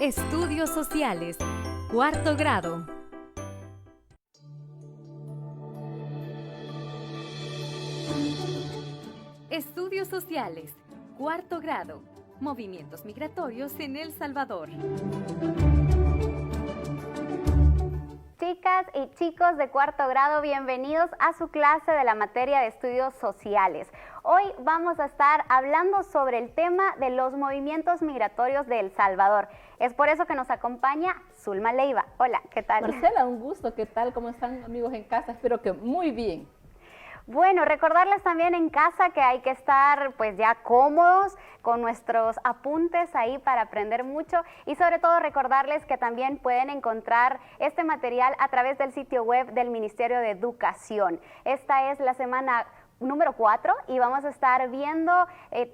Estudios Sociales, cuarto grado. Estudios Sociales, cuarto grado. Movimientos migratorios en El Salvador. Chicas y chicos de cuarto grado, bienvenidos a su clase de la materia de estudios sociales. Hoy vamos a estar hablando sobre el tema de los movimientos migratorios de El Salvador. Es por eso que nos acompaña Zulma Leiva. Hola, ¿qué tal? Marcela, un gusto. ¿Qué tal? ¿Cómo están, amigos en casa? Espero que muy bien. Bueno, recordarles también en casa que hay que estar pues ya cómodos con nuestros apuntes ahí para aprender mucho y sobre todo recordarles que también pueden encontrar este material a través del sitio web del Ministerio de Educación. Esta es la semana número 4 y vamos a estar viendo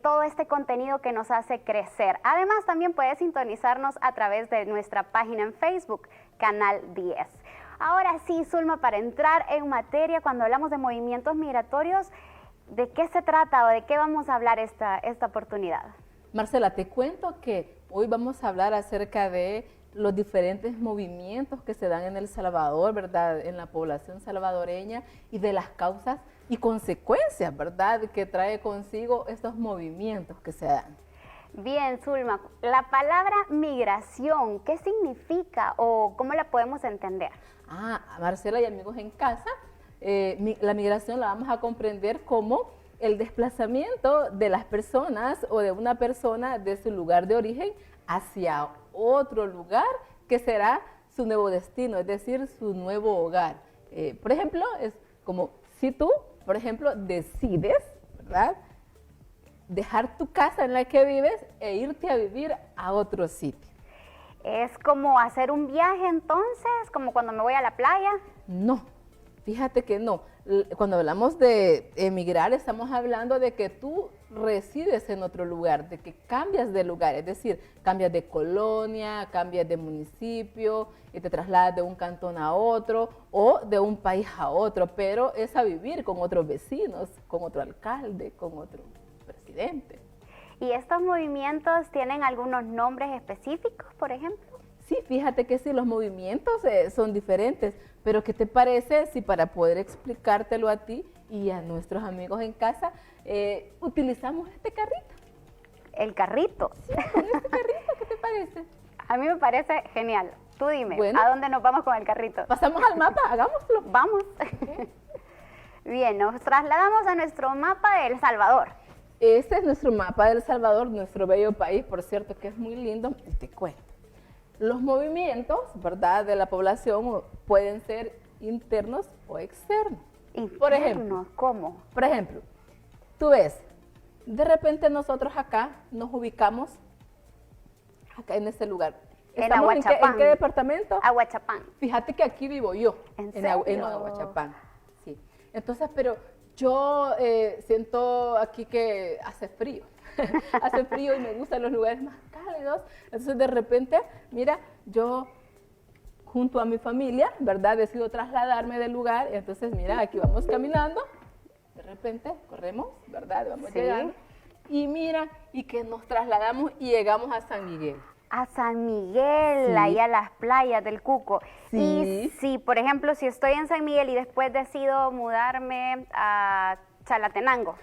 todo este contenido que nos hace crecer. Además, también puedes sintonizarnos a través de nuestra página en Facebook, Canal 10. Ahora sí, Zulma, para entrar en materia, cuando hablamos de movimientos migratorios, ¿de qué se trata o de qué vamos a hablar esta oportunidad? Marcela, te cuento que hoy vamos a hablar acerca de los diferentes movimientos que se dan en El Salvador, ¿verdad? En la población salvadoreña y de las causas y consecuencias, ¿verdad? Que trae consigo estos movimientos que se dan. Bien, Zulma, la palabra migración, ¿qué significa o cómo la podemos entender? Marcela y amigos en casa, la migración la vamos a comprender como el desplazamiento de las personas o de una persona de su lugar de origen hacia otro lugar que será su nuevo destino, es decir, su nuevo hogar. Por ejemplo, es como si tú, por ejemplo, decides, ¿verdad?, dejar tu casa en la que vives e irte a vivir a otro sitio. ¿Es como hacer un viaje entonces, como cuando me voy a la playa? No, fíjate que no. Cuando hablamos de emigrar, estamos hablando de que tú resides en otro lugar, de que cambias de lugar, es decir, cambias de colonia, cambias de municipio y te trasladas de un cantón a otro o de un país a otro, pero es a vivir con otros vecinos, con otro alcalde, con otro presidente. ¿Y estos movimientos tienen algunos nombres específicos, por ejemplo? Sí, fíjate que sí, los movimientos son diferentes, pero ¿qué te parece si para poder explicártelo a ti y a nuestros amigos en casa, utilizamos este carrito? ¿El carrito? Sí, con este carrito, ¿qué te parece? A mí me parece genial. Tú dime, bueno, ¿a dónde nos vamos con el carrito? Pasamos al mapa, hagámoslo. Vamos. Bien, nos trasladamos a nuestro mapa de El Salvador. Este es nuestro mapa de El Salvador, nuestro bello país, por cierto, que es muy lindo. Y te cuento. Los movimientos, ¿verdad?, de la población pueden ser internos o externos. ¿Internos? Por ejemplo, ¿cómo? Por ejemplo, tú ves, de repente nosotros acá nos ubicamos acá en este lugar. En Aguachapán. ¿En qué departamento? Aguachapán. Fíjate que aquí vivo yo. ¿En serio? En Aguachapán, sí. Entonces, pero yo siento aquí que hace frío. Hace frío y me gustan los lugares más cálidos. Entonces, de repente, mira, yo junto a mi familia, ¿verdad?, decido trasladarme del lugar. Entonces, mira, aquí vamos caminando. De repente, corremos, ¿verdad? Vamos llegando. Y mira, y que nos trasladamos y llegamos a San Miguel. A San Miguel, sí, ahí a las playas del Cuco. Sí. Y si, por ejemplo, si estoy en San Miguel y después decido mudarme a Chalatenango.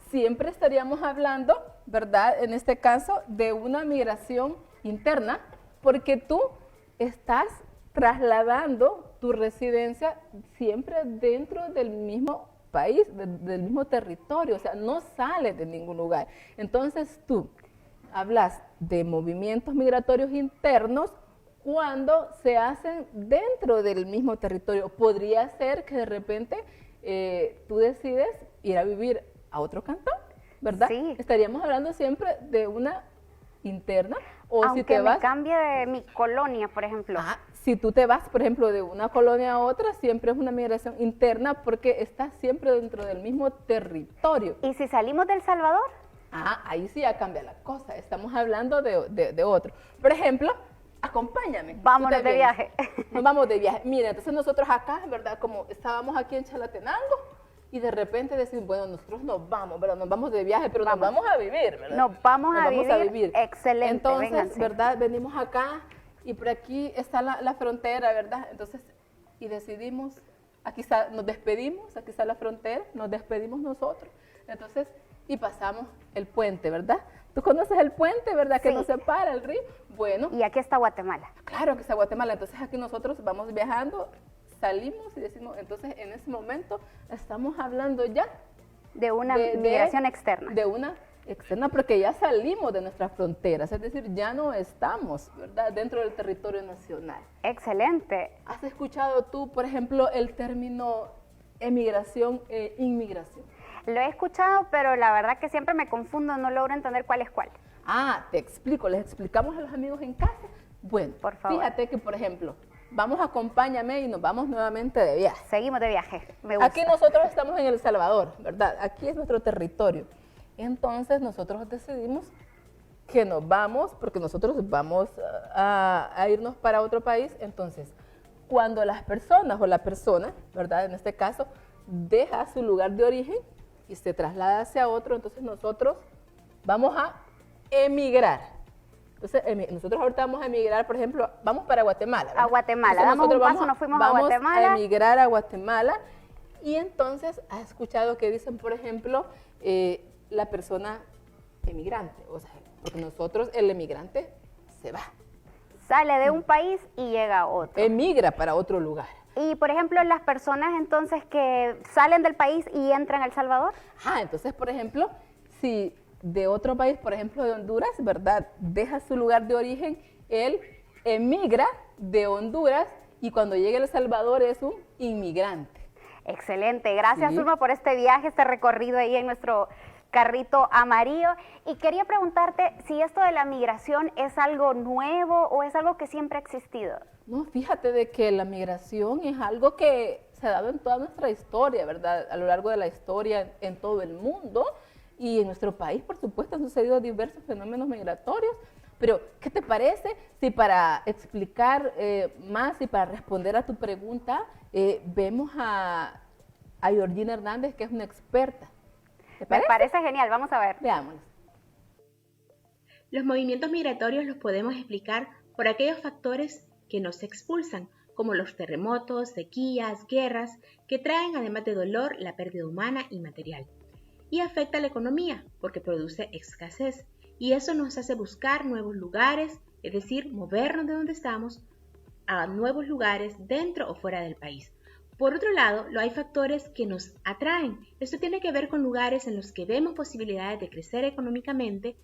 Siempre estaríamos hablando, ¿verdad?, en este caso, de una migración interna, porque tú estás trasladando tu residencia siempre dentro del mismo país, del mismo territorio, o sea, no sales de ningún lugar. Entonces tú hablas de movimientos migratorios internos cuando se hacen dentro del mismo territorio. Podría ser que de repente tú decides ir a vivir a otro cantón, ¿verdad? Sí. Estaríamos hablando siempre de una interna. O Aunque si te vas, me cambie de mi colonia, por ejemplo. Si tú te vas, por ejemplo, de una colonia a otra, siempre es una migración interna porque estás siempre dentro del mismo territorio. ¿Y si salimos de El Salvador? Ahí sí ya cambia la cosa. Estamos hablando de otro. Por ejemplo, acompáñame. Vámonos de viaje. Nos vamos de viaje. Mira, entonces nosotros acá, ¿verdad? Como estábamos aquí en Chalatenango, y de repente decir, bueno, nosotros nos vamos, ¿verdad? Nos vamos de viaje, pero nos vamos a vivir, ¿verdad? Nos vamos a vivir. Excelente. Entonces, vénganse. ¿verdad? Venimos acá y por aquí está la frontera, ¿verdad? Entonces, y decidimos, aquí está, nos despedimos, aquí está la frontera, nos despedimos nosotros. Entonces, y pasamos el puente, ¿verdad? ¿Tú conoces el puente, verdad? Que Sí. nos separa el río. Bueno, Y aquí está Guatemala. claro que está Guatemala. Entonces, aquí nosotros vamos viajando, salimos y decimos, entonces, en ese momento, estamos hablando ya De una de- migración externa. de una externa, porque ya salimos de nuestras fronteras, es decir, ya no estamos, ¿verdad?, dentro del territorio nacional. Excelente. ¿Has escuchado tú, por ejemplo, el término emigración e inmigración? Lo he escuchado, pero la verdad que siempre me confundo, no logro entender cuál es cuál. Ah, te explico, les explicamos a los amigos en casa. Bueno, Por favor. fíjate que, por ejemplo, vamos, acompáñame y nos vamos nuevamente de viaje. Seguimos de viaje. Me gusta. Aquí nosotros estamos en El Salvador, ¿verdad? Aquí es nuestro territorio. Entonces nosotros decidimos que nos vamos, porque nosotros vamos a irnos para otro país. Entonces, cuando las personas o la persona, ¿verdad? En este caso, deja su lugar de origen y se traslada hacia otro, entonces nosotros vamos a emigrar. Entonces, nosotros ahorita vamos a emigrar, por ejemplo, vamos para Guatemala, ¿verdad? A Guatemala. Entonces, Damos un nosotros paso, nos fuimos a vamos Guatemala. a emigrar a Guatemala. Y entonces, ¿has escuchado que dicen, por ejemplo, la persona emigrante? O sea, porque nosotros, el emigrante, se va, Sale de un país y llega a otro. emigra para otro lugar. Y, por ejemplo, las personas entonces que salen del país y entran a El Salvador. Entonces, por ejemplo, si de otro país, por ejemplo, de Honduras, ¿verdad?, deja su lugar de origen, él emigra de Honduras y cuando llegue a El Salvador es un inmigrante. Excelente. Gracias, Sí. Zulma, por este viaje, este recorrido ahí en nuestro carrito amarillo. Y quería preguntarte si esto de la migración es algo nuevo o es algo que siempre ha existido. No, fíjate de que la migración es algo que se ha dado en toda nuestra historia, ¿verdad? A lo largo de la historia en todo el mundo y en nuestro país, por supuesto, han sucedido diversos fenómenos migratorios. Pero, ¿qué te parece si para explicar más y para responder a tu pregunta, vemos a Georgina Hernández, que es una experta? ¿Te Me parece? parece genial. Vamos a ver. Veámoslo. Los movimientos migratorios los podemos explicar por aquellos factores que nos expulsan, como los terremotos, sequías, guerras, que traen además de dolor la pérdida humana y material. Y afecta a la economía porque produce escasez y eso nos hace buscar nuevos lugares, es decir, movernos de donde estamos a nuevos lugares dentro o fuera del país. Por otro lado, hay factores que nos atraen. Esto tiene que ver con lugares en los que vemos posibilidades de crecer económicamente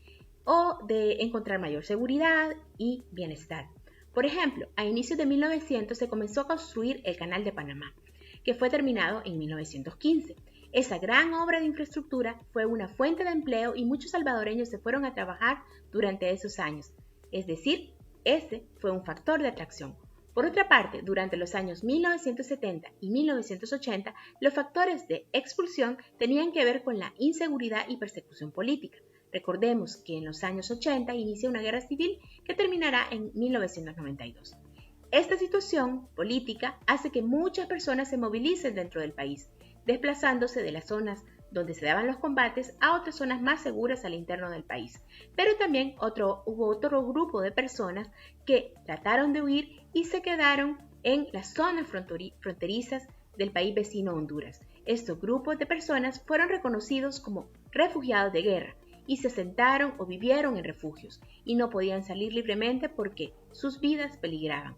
o de encontrar mayor seguridad y bienestar. Por ejemplo, a inicios de 1900 se comenzó a construir el Canal de Panamá, que fue terminado en 1915. Esa gran obra de infraestructura fue una fuente de empleo y muchos salvadoreños se fueron a trabajar durante esos años. Es decir, ese fue un factor de atracción. Por otra parte, durante los años 1970 y 1980, los factores de expulsión tenían que ver con la inseguridad y persecución política. Recordemos que en los años 80 inicia una guerra civil que terminará en 1992. Esta situación política hace que muchas personas se movilicen dentro del país, desplazándose de las zonas donde se daban los combates a otras zonas más seguras al interno del país. Pero también hubo otro grupo de personas que trataron de huir y se quedaron en las zonas fronterizas del país vecino Honduras. Estos grupos de personas fueron reconocidos como refugiados de guerra y se asentaron o vivieron en refugios y no podían salir libremente porque sus vidas peligraban.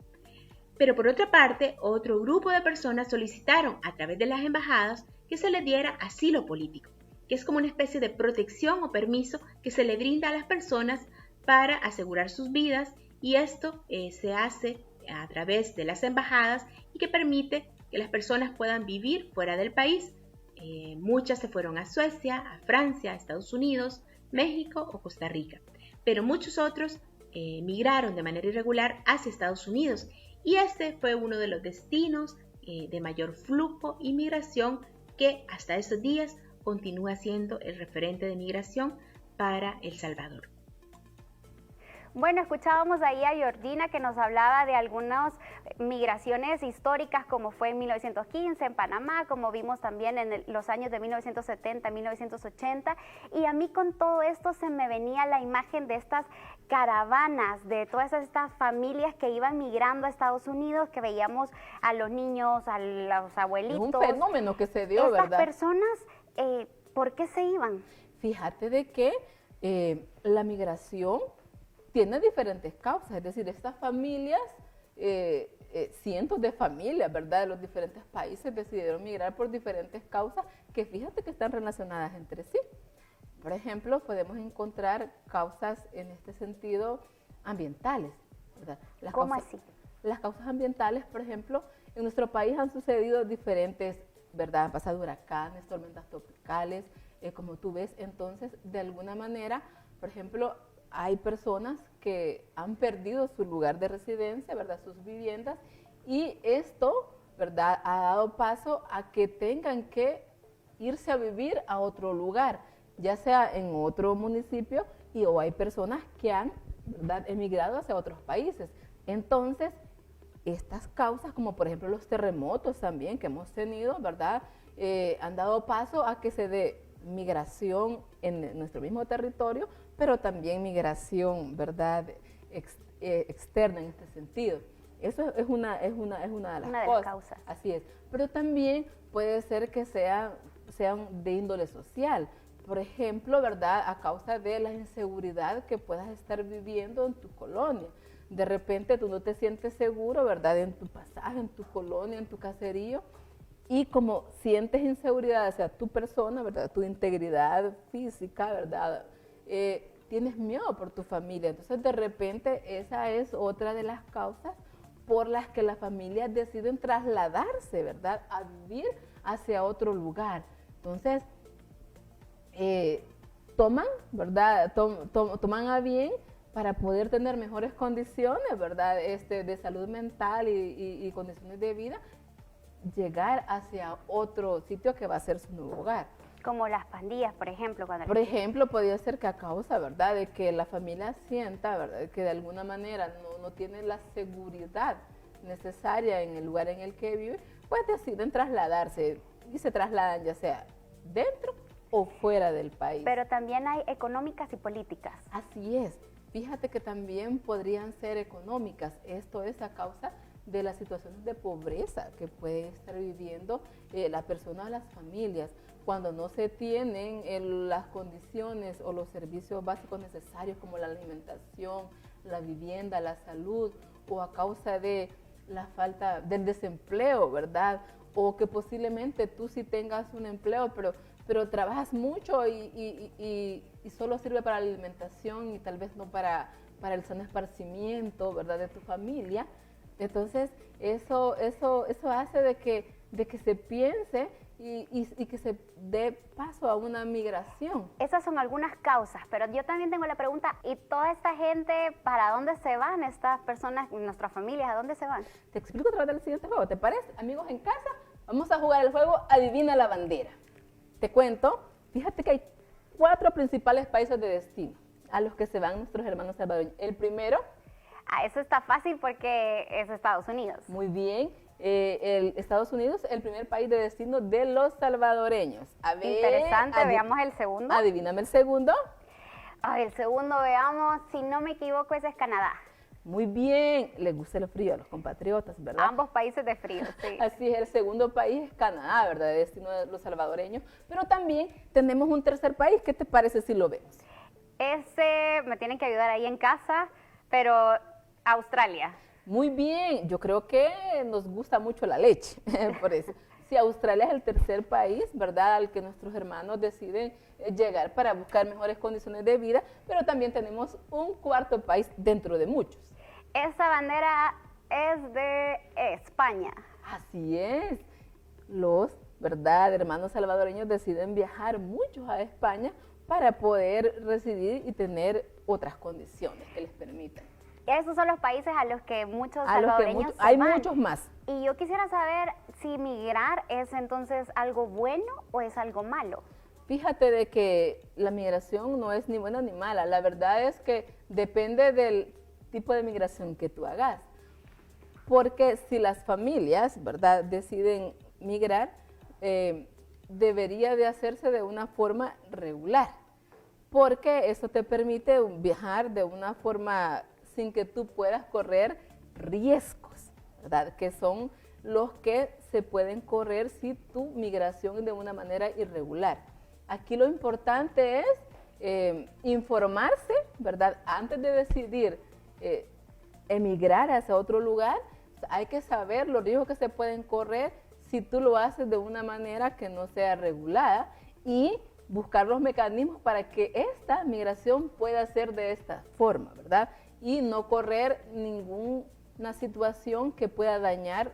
Pero por otra parte, otro grupo de personas solicitaron a través de las embajadas que se les diera asilo político, que es como una especie de protección o permiso que se le brinda a las personas para asegurar sus vidas y esto se hace a través de las embajadas y que permite que las personas puedan vivir fuera del país. Muchas se fueron a Suecia, a Francia, a Estados Unidos, México o Costa Rica, pero muchos otros migraron de manera irregular hacia Estados Unidos y este fue uno de los destinos de mayor flujo y migración que hasta esos días continúa siendo el referente de migración para El Salvador. Bueno, escuchábamos ahí a Georgina que nos hablaba de algunas migraciones históricas como fue en 1915 en Panamá, como vimos también en los años de 1970, 1980, y a mí con todo esto se me venía la imagen de estas caravanas, de todas estas familias que iban migrando a Estados Unidos, que veíamos a los niños, a los abuelitos. Es un fenómeno que se dio, estas ¿verdad? personas, ¿por qué se iban? Fíjate de que la migración tiene diferentes causas, es decir, estas familias, cientos de familias, ¿verdad?, de los diferentes países decidieron migrar por diferentes causas que fíjate que están relacionadas entre sí. Por ejemplo, podemos encontrar causas en este sentido ambientales, ¿verdad? ¿Cómo así? Las causas ambientales, por ejemplo, en nuestro país han sucedido diferentes, ¿verdad?, han pasado huracanes, tormentas tropicales, como tú ves, entonces, de alguna manera, por ejemplo, hay personas que han perdido su lugar de residencia, ¿verdad?, sus viviendas, y esto, ¿verdad?, ha dado paso a que tengan que irse a vivir a otro lugar, ya sea en otro municipio, o hay personas que han, ¿verdad?, emigrado hacia otros países. Entonces, estas causas, como por ejemplo los terremotos también que hemos tenido, ¿verdad?, han dado paso a que se dé migración en nuestro mismo territorio, pero también migración, ¿verdad?, externa en este sentido. Eso es una de las causas. Así es. Pero también puede ser que sean de índole social. Por ejemplo, ¿verdad?, a causa de la inseguridad que puedas estar viviendo en tu colonia. De repente tú no te sientes seguro, ¿verdad?, en tu pasaje, en tu colonia, en tu caserío. Y como sientes inseguridad hacia tu persona, ¿verdad?, tu integridad física, ¿verdad?, tienes miedo por tu familia. Entonces, de repente, esa es otra de las causas por las que las familias deciden trasladarse, ¿verdad?, a vivir hacia otro lugar. Entonces, toman, ¿verdad?, toman a bien para poder tener mejores condiciones, ¿verdad?, de salud mental y condiciones de vida, llegar hacia otro sitio que va a ser su nuevo hogar. Como las pandillas, por ejemplo. Por ejemplo, podría ser que a causa, ¿verdad?, de que la familia sienta, ¿verdad?, que de alguna manera no tiene la seguridad necesaria en el lugar en el que vive, pues deciden trasladarse y se trasladan ya sea dentro o fuera del país. Pero también hay económicas y políticas. Así es. Fíjate que también podrían ser económicas. Esto es a causa de las situaciones de pobreza que puede estar viviendo la persona o las familias cuando no se tienen las condiciones o los servicios básicos necesarios como la alimentación, la vivienda, la salud, o a causa de la falta del desempleo, ¿verdad? O que posiblemente tú sí tengas un empleo, pero trabajas mucho y solo sirve para la alimentación y tal vez no para el sano esparcimiento, ¿verdad?, de tu familia. Entonces, eso hace de que se piense y que se dé paso a una migración. Esas son algunas causas, pero yo también tengo la pregunta, ¿y toda esta gente, para dónde se van estas personas, nuestras familias, a dónde se van? Te explico a través del siguiente juego, ¿te parece? Amigos en casa, vamos a jugar el juego Adivina la bandera. Te cuento, fíjate que hay 4 principales países de destino a los que se van nuestros hermanos salvadoreños. El primero... eso está fácil porque es Estados Unidos. Muy bien. Estados Unidos, el primer país de destino de los salvadoreños. A ver, interesante, veamos el segundo. Adivíname el segundo. El segundo, veamos, si no me equivoco, ese es Canadá. Muy bien, les gusta el frío a los compatriotas, ¿verdad? Ambos países de frío, sí. Así es, el segundo país es Canadá, ¿verdad?, de destino de los salvadoreños. Pero también tenemos un tercer país, ¿qué te parece si lo vemos? Ese me tienen que ayudar ahí en casa, pero Australia. Muy bien, yo creo que nos gusta mucho la leche, por eso. Sí, Australia es el tercer país, ¿verdad?, al que nuestros hermanos deciden llegar para buscar mejores condiciones de vida, pero también tenemos un cuarto país dentro de muchos. Esa bandera es de España. Así es. Los, ¿verdad?, hermanos salvadoreños deciden viajar muchos a España para poder residir y tener otras condiciones que les permitan. Esos son los países a los que muchos salvadoreños se hay van. muchos más. Y yo quisiera saber si migrar es entonces algo bueno o es algo malo. Fíjate de que la migración no es ni buena ni mala. La verdad es que depende del tipo de migración que tú hagas. Porque si las familias, ¿verdad?, deciden migrar, debería de hacerse de una forma regular. Porque eso te permite viajar de una forma sin que tú puedas correr riesgos, ¿verdad?, que son los que se pueden correr si tu migración es de una manera irregular. Aquí lo importante es informarse, ¿verdad? Antes de decidir emigrar hacia otro lugar, hay que saber los riesgos que se pueden correr si tú lo haces de una manera que no sea regulada y buscar los mecanismos para que esta migración pueda ser de esta forma, ¿verdad? Y no correr ninguna situación que pueda dañar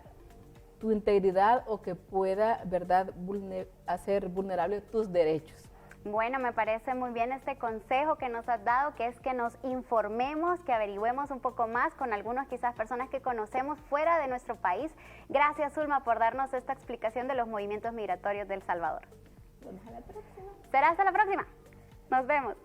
tu integridad o que pueda, ¿verdad?, hacer vulnerable tus derechos. Bueno, me parece muy bien este consejo que nos has dado, que es que nos informemos, que averigüemos un poco más con algunas quizás personas que conocemos fuera de nuestro país. Gracias, Zulma, por darnos esta explicación de los movimientos migratorios de El Salvador. Hasta la próxima. Será hasta la próxima. Nos vemos.